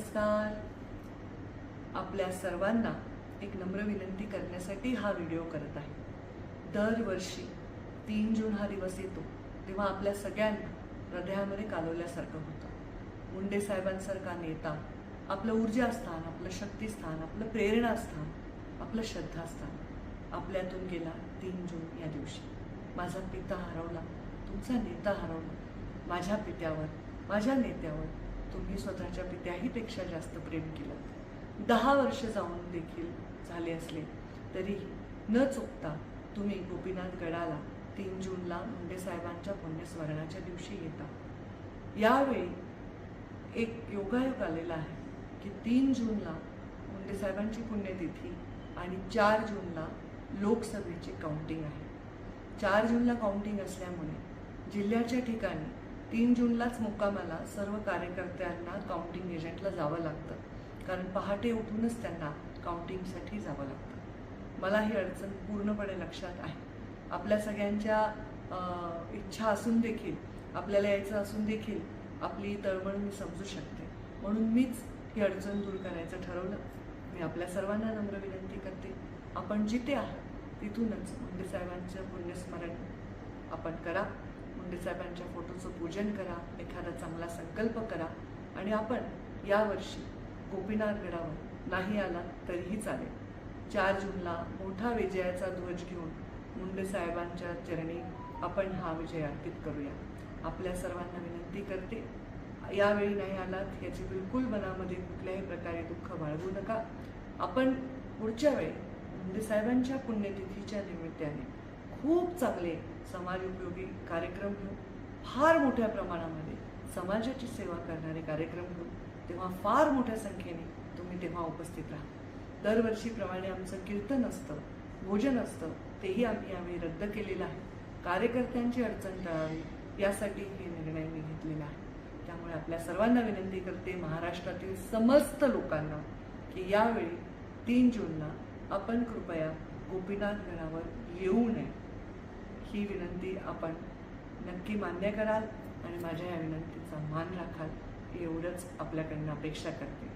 नमस्कार. आपल्या सर्वांना एक नम्र विनंती करण्यासाठी हा व्हिडिओ करत आहे. दरवर्षी 3 जून हा दिवस येतो तेव्हा आपल्या सगळ्यांना हृदयामध्ये कालवल्यासारखं होतं. मुंडे साहेबांसारखा नेता आपलं ऊर्जास्थान, आपलं शक्तिस्थान, आपलं प्रेरणास्थान, आपलं श्रद्धास्थान आपल्यातून गेला 3 जून या दिवशी. माझा पिता हरवला, तुमचा नेता हरवला. माझ्या पित्यावर, माझ्या नेत्यावर तुम्ही स्वतःच्या पित्याहीपेक्षा जास्त प्रेम केलं. 10 वर्ष जाऊन देखील झाले असले तरीही न चुकता तुम्ही गोपीनाथ गडाला 3 जूनला मुंडे साहेबांच्या पुण्यस्मरणाच्या दिवशी येता. यावेळी एक योगायोग आलेला आहे की 3 जूनला मुंडे साहेबांची पुण्यतिथी आणि 4 जूनला लोकसभेची काउंटिंग आहे. 4 जूनला काउंटिंग असल्यामुळे जिल्ह्याच्या ठिकाणी 3 जूनलाच मुक्कामाला सर्व कार्यकर्त्यांना काउंटिंग एजंटला जावं लागतं, कारण पहाटे उठूनच त्यांना काउंटिंगसाठी जावं लागतं. मला ही अडचण पूर्णपणे लक्षात आहे. आपल्या सगळ्यांच्या इच्छा असून देखील, आपल्याला यायचं असून देखील आपली तळमळ मी समजू शकते. म्हणून मीच ही अडचण दूर करायचं ठरवलं. मी आपल्या सर्वांना नम्र विनंती करते, आपण जिथे आहात तिथूनच मुंडे साहेबांचं पुण्यस्मरण आपण करा. मुंडे साहेबांच्या फोटोचं पूजन करा, एखादा चांगला संकल्प करा आणि आपण यावर्षी गोपीनाथ गडावर नाही आला तरीही चालेल. 4 जूनला मोठा विजयाचा ध्वज घेऊन मुंडे साहेबांच्या चरणी आपण हा विजय अर्पित करूया. आपल्या सर्वांना विनंती करते, यावेळी नाही आलात याची बिलकुल मनामध्ये कुठल्याही प्रकारे दुःख बाळगू नका. आपण पुढच्या वेळी मुंडे साहेबांच्या पुण्यतिथीच्या निमित्ताने खूप चांगले समाज उपयोगी कार्यक्रम घेऊ, फार मोठ्या प्रमाणामध्ये समाजाची सेवा करणारे कार्यक्रम घेऊ. तेव्हा फार मोठ्या संख्येने तुम्ही तेव्हा उपस्थित राहा. दरवर्षीप्रमाणे आमचं कीर्तन असतं, भोजन असतं, तेही आम्ही यावेळी रद्द केलेलं आहे. कार्यकर्त्यांची अडचण टाळावी यासाठी हे निर्णय मी घेतलेला आहे. त्यामुळे आपल्या सर्वांना विनंती करते, महाराष्ट्रातील समस्त लोकांना, की यावेळी 3 जूनला आपण कृपया गोपीनाथ गडावर येऊ नये. ही विनंती आपण नक्की मान्य कराल आणि माझ्या या विनंतीचा मान राखाल, एवढंच आपल्याकडनं अपेक्षा करते.